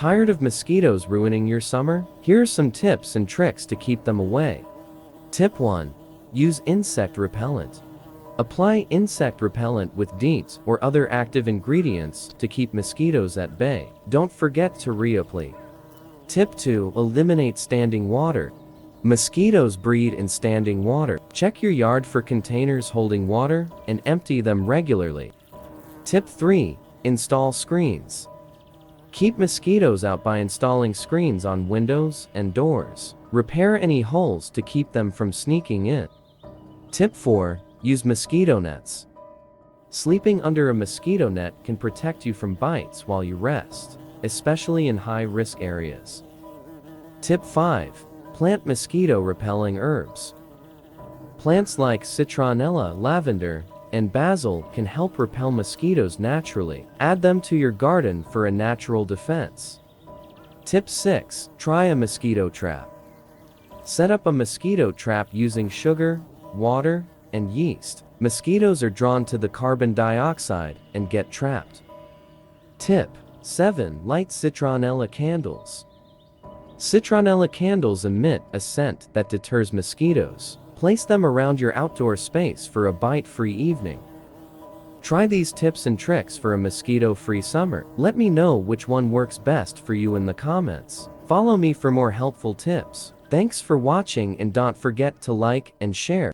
Tired of mosquitoes ruining your summer? Here are some tips and tricks to keep them away. Tip 1. Use insect repellent. Apply insect repellent with DEET or other active ingredients to keep mosquitoes at bay. Don't forget to reapply. Tip 2. Eliminate standing water. Mosquitoes breed in standing water. Check your yard for containers holding water and empty them regularly. Tip 3. Install screens. Keep mosquitoes out by installing screens on windows and doors. Repair any holes to keep them from sneaking in. Tip 4. Use mosquito nets. Sleeping under a mosquito net can protect you from bites while you rest, especially in high-risk areas. Tip 5. Plant mosquito-repelling herbs. Plants like citronella, lavender, and basil can help repel mosquitoes naturally. Add them to your garden for a natural defense. Tip 6. Try a mosquito trap. Set up a mosquito trap using sugar, water, and yeast. Mosquitoes are drawn to the carbon dioxide and get trapped. Tip 7. Light citronella candles. Citronella candles emit a scent that deters mosquitoes. Place them around your outdoor space for a bite-free evening. Try these tips and tricks for a mosquito-free summer. Let me know which one works best for you in the comments. Follow me for more helpful tips. Thanks for watching and don't forget to like and share.